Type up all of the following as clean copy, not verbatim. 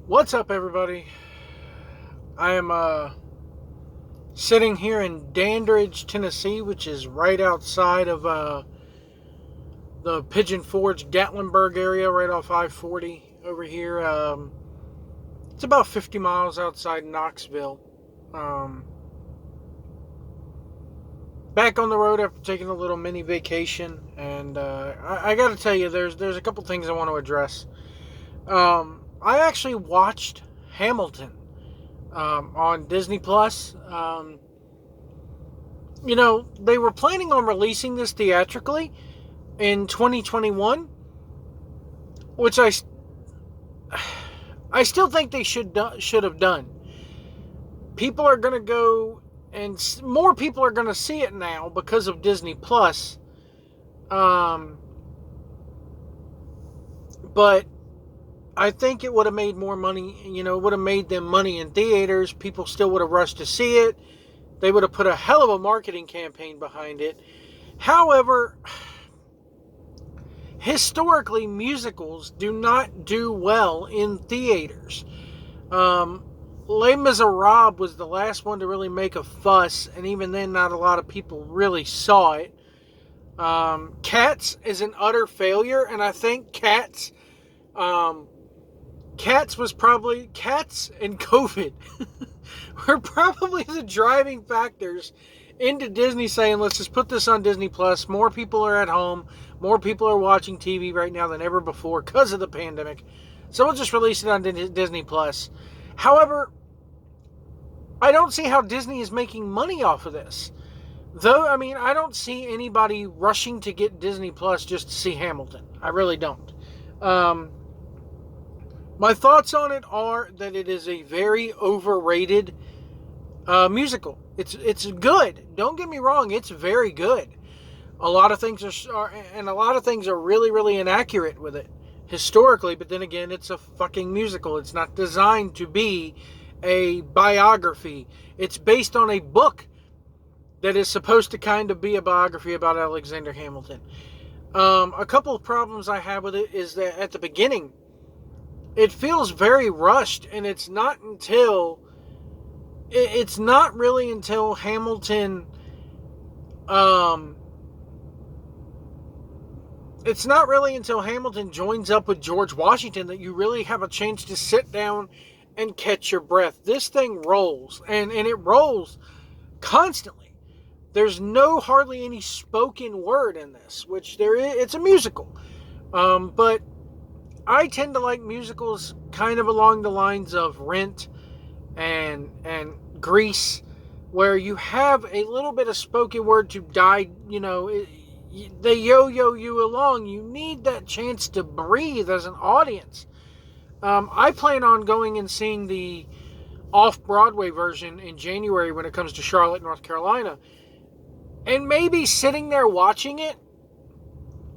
What's up, everybody? I am sitting here in Dandridge, Tennessee, which is right outside of the Pigeon Forge, Gatlinburg area, right off I-40 over here. It's about 50 miles outside Knoxville. Um, Back on the road after taking a little mini vacation, and I got to tell you, there's a couple things I want to address. I actually watched Hamilton on Disney Plus. They were planning on releasing this theatrically in 2021, which I still think they should have done. People are going to go, and more people are going to see it now because of Disney Plus. But I think it would have made more money. It would have made them money in theaters. People still would have rushed to see it. They would have put a hell of a marketing campaign behind it. However, historically, musicals do not do well in theaters. Les Miserables was the last one to really make a fuss, and even then, not a lot of people really saw it. Cats is an utter failure, and I think Cats and COVID were probably the driving factors into Disney saying, let's just put this on Disney Plus. More people are at home. More people are watching TV right now than ever before because of the pandemic. So we'll just release it on Disney Plus. However, I don't see how Disney is making money off of this. Though, I don't see anybody rushing to get Disney Plus just to see Hamilton. I really don't. My thoughts on it are that it is a very overrated musical. It's good. Don't get me wrong. It's very good. A lot of things are really, really inaccurate with it historically. But then again, it's a fucking musical. It's not designed to be a biography. It's based on a book that is supposed to kind of be a biography about Alexander Hamilton. A couple of problems I have with it is that at the beginning, it feels very rushed, and it's not really until Hamilton joins up with George Washington that you really have a chance to sit down and catch your breath. This thing rolls, and it rolls constantly. There's hardly any spoken word in this, which there is. It's a musical, but I tend to like musicals kind of along the lines of Rent and Grease, where you have a little bit of spoken word to guide, they yo-yo you along. You need that chance to breathe as an audience. I plan on going and seeing the off-Broadway version in January when it comes to Charlotte, North Carolina. And maybe sitting there watching it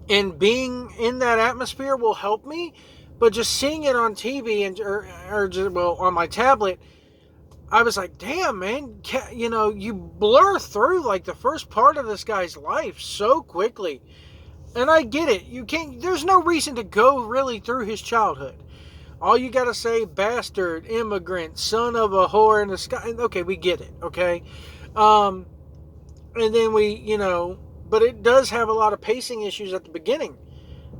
and being in that atmosphere will help me, but just seeing it on TV on my tablet, I was like, damn, man, you blur through like the first part of this guy's life so quickly. And I get it. There's no reason to go really through his childhood. All you gotta say, bastard, immigrant, son of a whore in the sky. Okay, we get it, okay? And then but it does have a lot of pacing issues at the beginning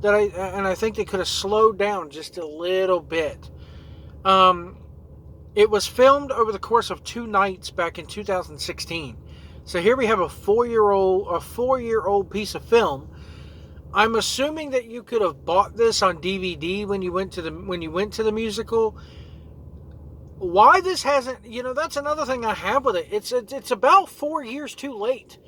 and I think they could have slowed down just a little bit. It was filmed over the course of 2 nights back in 2016. So here we have a 4-year-old piece of film. I'm assuming that you could have bought this on DVD when you went to the musical. Why this hasn't, that's another thing I have with it. It's about 4 years too late.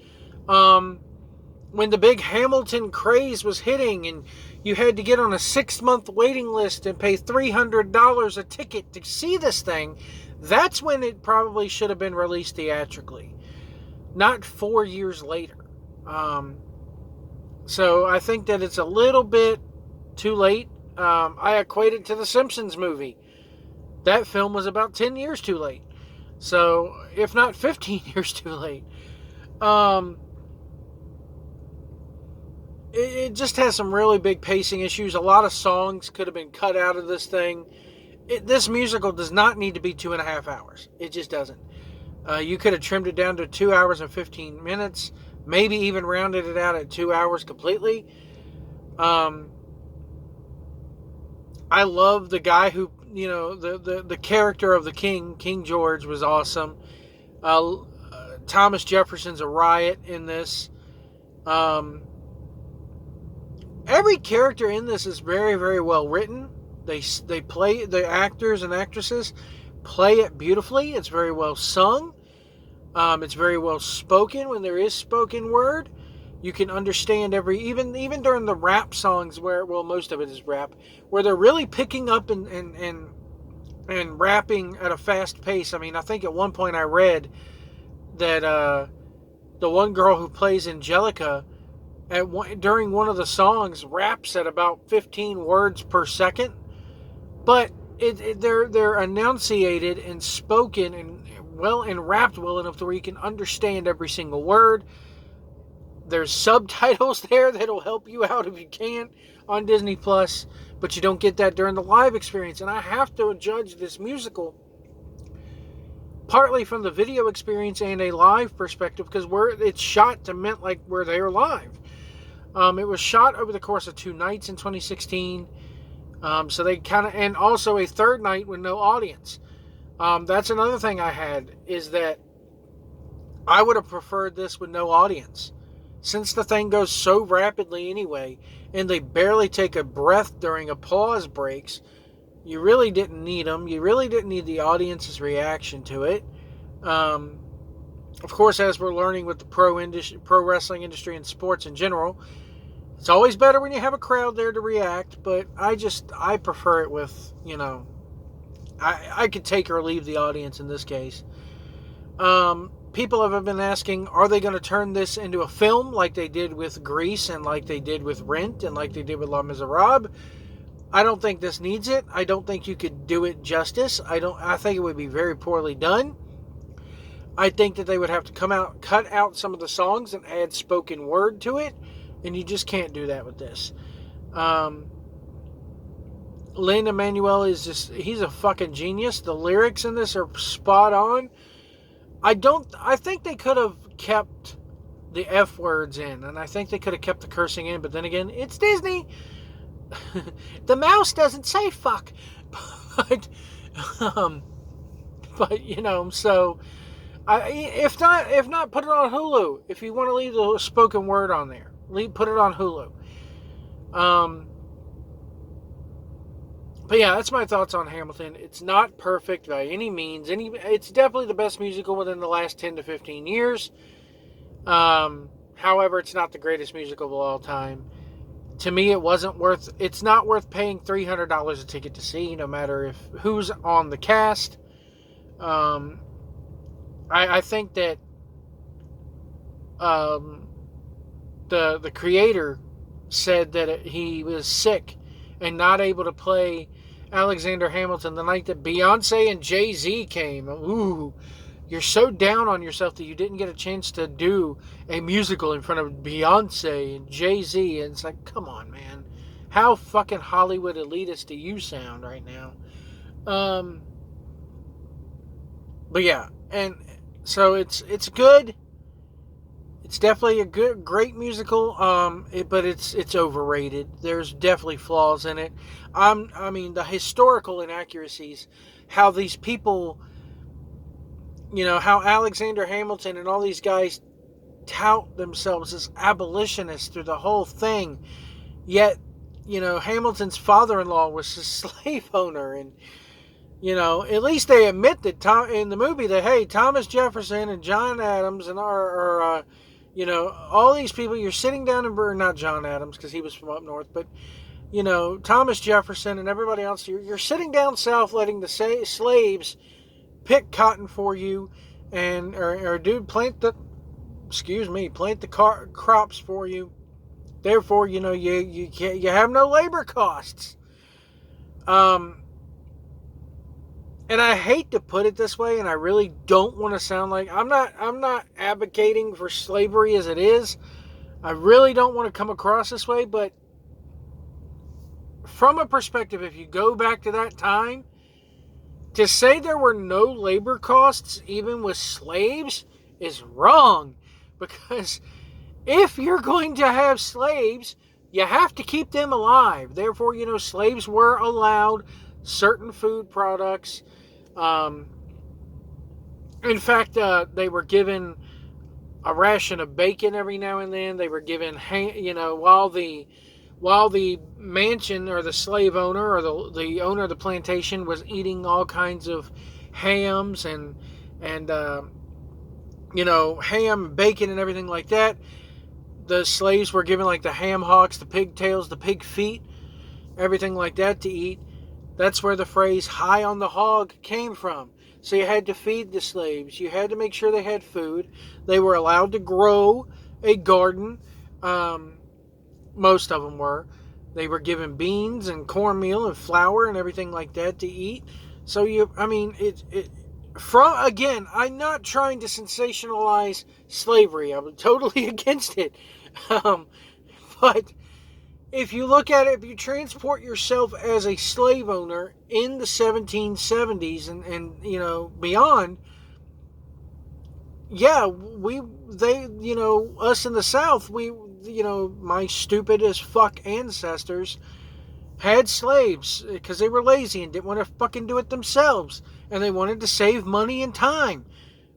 When the big Hamilton craze was hitting and you had to get on a 6-month waiting list and pay $300 a ticket to see this thing, that's when it probably should have been released theatrically, not 4 years later. So I think that it's a little bit too late. I equate it to the Simpsons movie. That film was about 10 years too late. So, if not 15 years too late. It just has some really big pacing issues. A lot of songs could have been cut out of this thing. This musical does not need to be 2.5 hours. It just doesn't. You could have trimmed it down to 2 hours and 15 minutes, maybe even rounded it out at 2 hours completely. I love the guy who, the character of the king, King George, was awesome. Thomas Jefferson's a riot in this. Every character in this is very, very well written. They play, the actors and actresses play it beautifully. It's very well sung. It's very well spoken when there is spoken word. You can understand even during the rap songs where, well, most of it is rap, where they're really picking up and rapping at a fast pace. I mean, I think at one point I read that the one girl who plays Angelica during one of the songs raps at about 15 words per second, but they're enunciated and spoken and rapped well enough to where you can understand every single word. There's subtitles there that'll help you out if you can on Disney Plus, but you don't get that during the live experience. And I have to judge this musical partly from the video experience and a live perspective, because it's shot to meant like we're there live. It was shot over the course of 2 nights in 2016. So they and also a third night with no audience. That's another thing I had, is that I would have preferred this with no audience. Since the thing goes so rapidly anyway, and they barely take a breath during applause breaks, you really didn't need them. You really didn't need the audience's reaction to it. Of course, as we're learning with the pro wrestling industry and sports in general, it's always better when you have a crowd there to react, but I prefer it with, I could take or leave the audience in this case. People have been asking, are they going to turn this into a film like they did with Grease and like they did with Rent and like they did with Les Miserables? I don't think this needs it. I don't think you could do it justice. I think it would be very poorly done. I think that they would have to cut out some of the songs and add spoken word to it, and you just can't do that with this. Lin-Manuel he's a fucking genius. The lyrics in this are spot on. I think they could have kept the F words in, and I think they could have kept the cursing in, but then again, it's Disney. The mouse doesn't say fuck. But so if not, put it on Hulu. If you want to leave the spoken word on there, put it on Hulu. But yeah, that's my thoughts on Hamilton. It's not perfect by any means. It's definitely the best musical within the last 10 to 15 years. However, it's not the greatest musical of all time. To me, it's not worth paying $300 a ticket to see, no matter who's on the cast. I think that the creator said that he was sick and not able to play Alexander Hamilton the night that Beyonce and Jay-Z came. Ooh, you're so down on yourself that you didn't get a chance to do a musical in front of Beyonce and Jay-Z. And it's like, come on, man. How fucking Hollywood elitist do you sound right now? But yeah, and so it's good. It's definitely a great musical, but it's overrated. There's definitely flaws in it. The historical inaccuracies, how these people, how Alexander Hamilton and all these guys tout themselves as abolitionists through the whole thing, yet, Hamilton's father-in-law was a slave owner, and, at least they admit that in the movie that, hey, Thomas Jefferson and John Adams and all these people, you're sitting down not John Adams, because he was from up north, but, Thomas Jefferson and everybody else, you're sitting down south letting the slaves pick cotton for you, or dude, plant the crops for you. Therefore, you have no labor costs. And I hate to put it this way, and I really don't want to sound like I'm not advocating for slavery as it is. I really don't want to come across this way, but from a perspective, if you go back to that time, To say there were no labor costs, even with slaves, is wrong. Because if you're going to have slaves, you have to keep them alive. Therefore, slaves were allowed certain food products. Um, in fact, they were given a ration of bacon every now and then. They were given, while the mansion or the slave owner or the owner of the plantation was eating all kinds of hams and ham, bacon, and everything like that. The slaves were given like the ham hocks, the pigtails, the pig feet, everything like that to eat. That's where the phrase "high on the hog" came from. So you had to feed the slaves. You had to make sure they had food. They were allowed to grow a garden. Most of them were. They were given beans and cornmeal and flour and everything like that to eat. So again, I'm not trying to sensationalize slavery. I'm totally against it. But if you look at it, if you transport yourself as a slave owner in the 1770s and beyond, yeah, us in the South, my stupid as fuck ancestors had slaves because they were lazy and didn't want to fucking do it themselves, and they wanted to save money and time.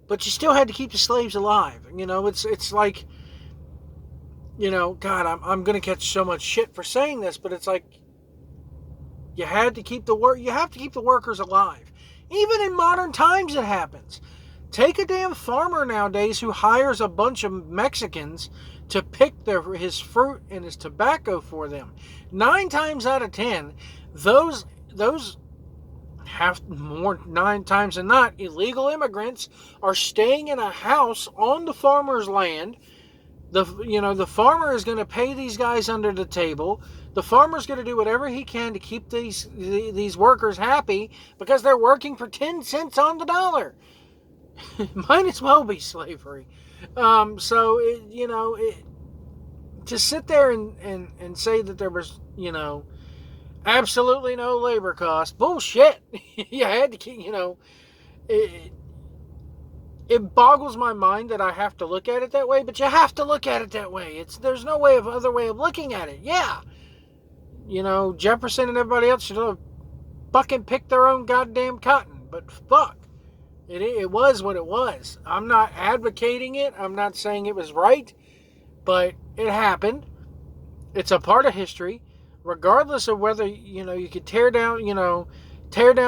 But you still had to keep the slaves alive. It's like, God, I'm gonna catch so much shit for saying this, but it's like you have to keep the workers alive. Even in modern times, it happens. Take a damn farmer nowadays who hires a bunch of Mexicans to pick his fruit and his tobacco for them. 9 times out of 10, those have more 9 times than not, illegal immigrants are staying in a house on the farmer's land. The farmer is going to pay these guys under the table. The farmer's going to do whatever he can to keep these workers happy because they're working for 10 cents on the dollar. Might as well be slavery. To sit there and say that there was, absolutely no labor cost, bullshit. You had to keep, it boggles my mind that I have to look at it that way, but you have to look at it that way. There's no other way of looking at it. Yeah. Jefferson and everybody else should have fucking picked their own goddamn cotton, but fuck. It was what it was. I'm not advocating it. I'm not saying it was right, but it happened. It's a part of history, regardless of whether, you could tear down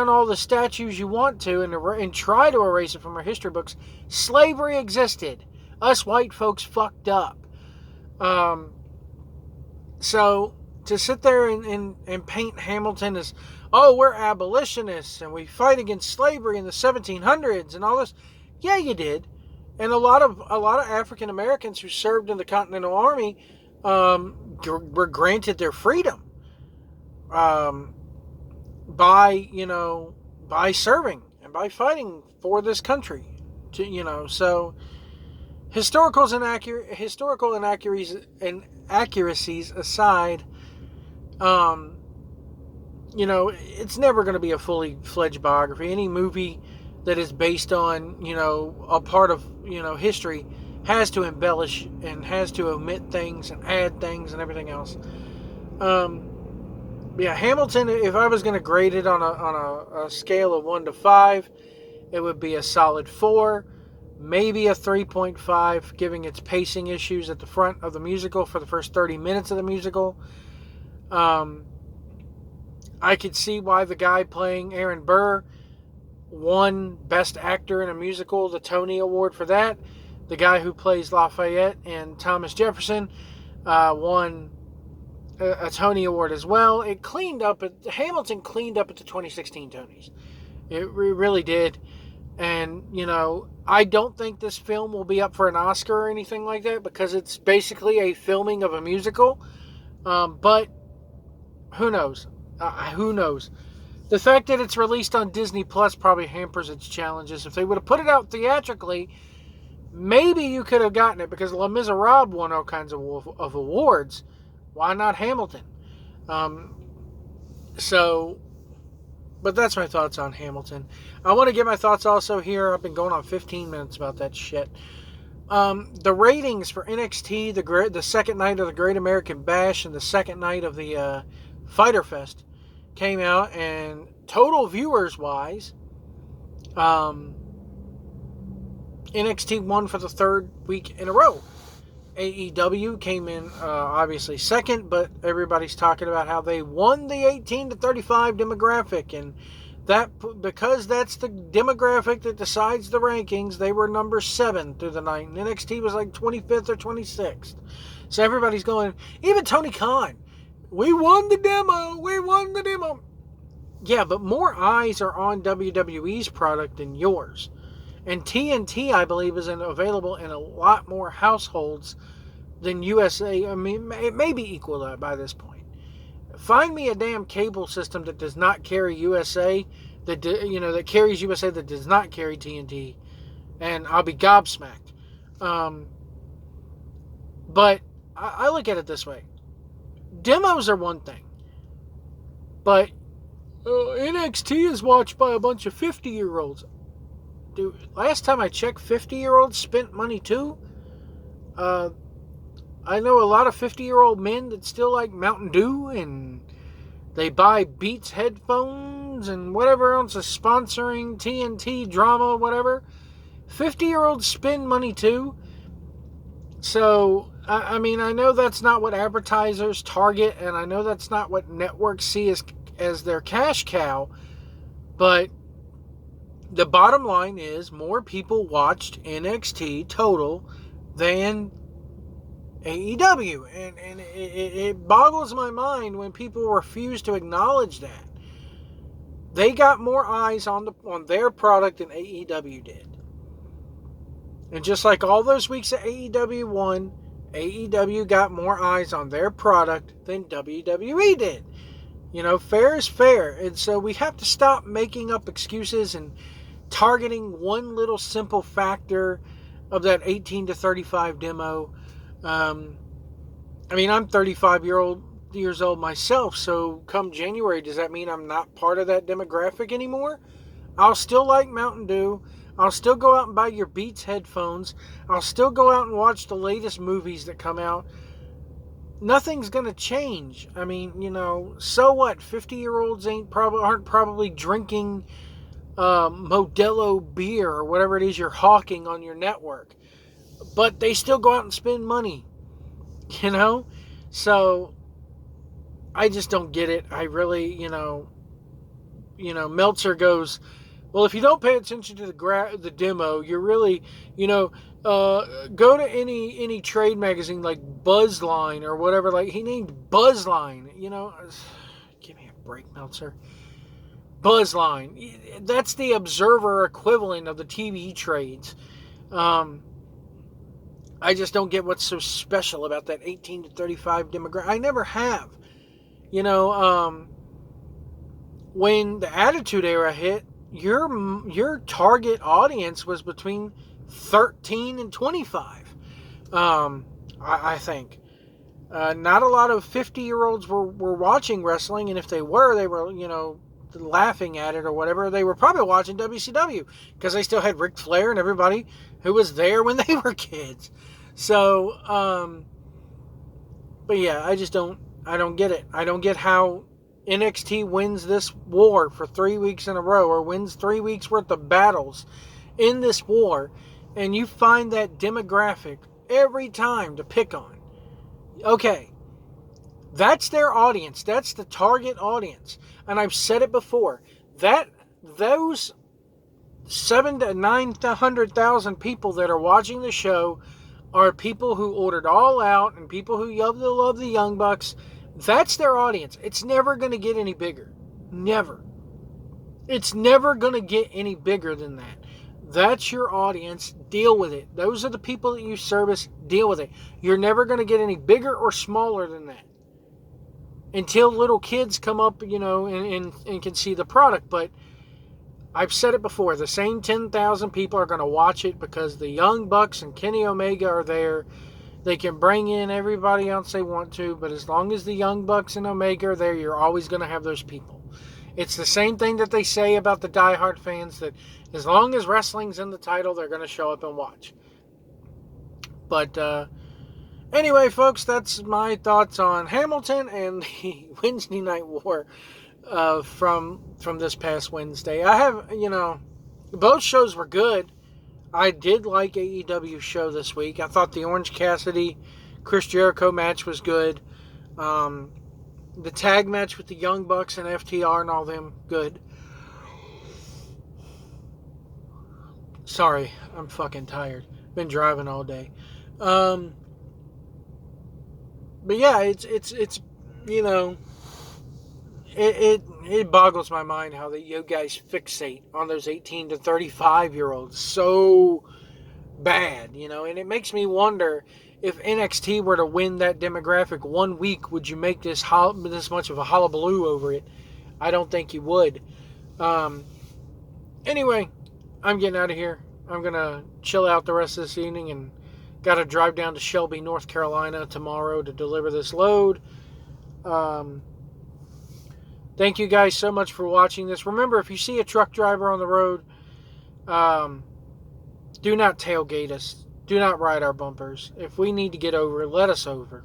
all the statues you want to and try to erase it from our history books. Slavery existed. Us white folks fucked up. So to sit there and paint Hamilton as, oh, we're abolitionists and we fight against slavery in the 1700s and all this. Yeah, you did. And a lot of African Americans who served in the Continental Army were granted their freedom by serving and by fighting for this country. So historical inaccuracies aside, it's never going to be a fully fledged biography. Any movie that is based on, a part of, history has to embellish and has to omit things and add things and everything else. Hamilton, if I was going to grade it on a scale of 1 to 5, it would be a solid 4, maybe a 3.5, giving its pacing issues at the front of the musical for the first 30 minutes of the musical. I could see why the guy playing Aaron Burr won Best Actor in a Musical, the Tony Award for that. The guy who plays Lafayette and Thomas Jefferson won a Tony Award as well. Hamilton cleaned up at the 2016 Tonys. It really did. And, I don't think this film will be up for an Oscar or anything like that because it's basically a filming of a musical. But who knows? Who knows? The fact that it's released on Disney Plus probably hampers its challenges. If they would have put it out theatrically, maybe you could have gotten it because Les Miserables won all kinds of awards. Why not Hamilton? So But that's my thoughts on Hamilton. I want to get my thoughts also here. I've been going on 15 minutes about that shit. The ratings for NXT, the second night of the Great American Bash and the second night of the Fyter Fest came out, and total viewers wise, NXT won for the third week in a row. AEW came in obviously second, but everybody's talking about how they won the 18 to 35 demographic, and that because that's the demographic that decides the rankings, they were number 7 through the night, and NXT was like 25th or 26th. So everybody's going, even Tony Khan, we won the demo. Yeah, but more eyes are on WWE's product than yours. And TNT, I believe, is available in a lot more households than USA. I mean, it may be equal to that by this point. Find me a damn cable system that does not carry USA, that carries USA that does not carry TNT, and I'll be gobsmacked. But I look at it this way: demos are one thing, but NXT is watched by a bunch of 50-year-olds. Dude, last time I checked, 50-year-olds spent money too. I know a lot of 50-year-old men that still like Mountain Dew, and they buy Beats headphones and whatever else is sponsoring TNT drama, whatever. 50-year-olds spend money too. So, I mean, I know that's not what advertisers target, and I know that's not what networks see as their cash cow, but the bottom line is more people watched NXT total than AEW, and it boggles my mind when people refuse to acknowledge that. They got more eyes on their product than AEW did. And just like all those weeks that AEW won, AEW got more eyes on their product than WWE did. Fair is fair. And so we have to stop making up excuses and targeting one little simple factor of that 18 to 35 demo. I'm 35 years old myself, so come January, does that mean I'm not part of that demographic anymore? I'll still like Mountain Dew. I'll still go out and buy your Beats headphones. I'll still go out and watch the latest movies that come out. Nothing's going to change. I mean, so what? 50-year-olds aren't probably drinking Modelo beer or whatever it is you're hawking on your network. But they still go out and spend money. So I just don't get it. I really, Meltzer goes, well, if you don't pay attention to the demo, you're really, go to any trade magazine like Buzzline or whatever. Like, he named Buzzline, give me a break, Meltzer. Buzzline, that's the Observer equivalent of the TV trades. I just don't get what's so special about that 18 to 35 demographic. I never have. When the Attitude Era hit, your target audience was between 13 and 25. I think. Not a lot of 50-year-olds were watching wrestling, and if they were, laughing at it or whatever. They were probably watching WCW because they still had Ric Flair and everybody who was there when they were kids. So, but yeah, I don't get it. I don't get how NXT wins this war for 3 weeks in a row, or wins 3 weeks worth of battles in this war, and you find that demographic every time to pick on. Okay, that's their audience. That's the target audience. And I've said it before, that those 700,000 to 900,000 people that are watching the show are people who ordered All Out and people who love the Young Bucks. That's their audience. It's never going to get any bigger. Never. It's never going to get any bigger than that. That's your audience. Deal with it. Those are the people that you service. Deal with it. You're never going to get any bigger or smaller than that until little kids come up, and can see the product. But I've said it before, the same 10,000 people are going to watch it because the Young Bucks and Kenny Omega are there. They can bring in everybody else they want to, but as long as the Young Bucks and Omega are there, you're always going to have those people. It's the same thing that they say about the diehard fans, that as long as wrestling's in the title, they're going to show up and watch. But anyway, folks, that's my thoughts on Hamilton and the Wednesday Night War from this past Wednesday. I have, both shows were good. I did like AEW's show this week. I thought the Orange Cassidy Chris Jericho match was good. The tag match with the Young Bucks and FTR and all them, good. Sorry, I'm fucking tired. Been driving all day. But yeah, it's it boggles my mind how you guys fixate on those 18 to 35 year olds so bad, and it makes me wonder, if NXT were to win that demographic 1 week, would you make this much of a hullabaloo over it? I don't think you would. Anyway, I'm getting out of here. I'm going to chill out the rest of this evening and got to drive down to Shelby, North Carolina tomorrow to deliver this load. Thank you guys so much for watching this. Remember, if you see a truck driver on the road, do not tailgate us. Do not ride our bumpers. If we need to get over, let us over.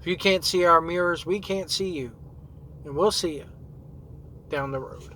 If you can't see our mirrors, we can't see you. And we'll see you down the road.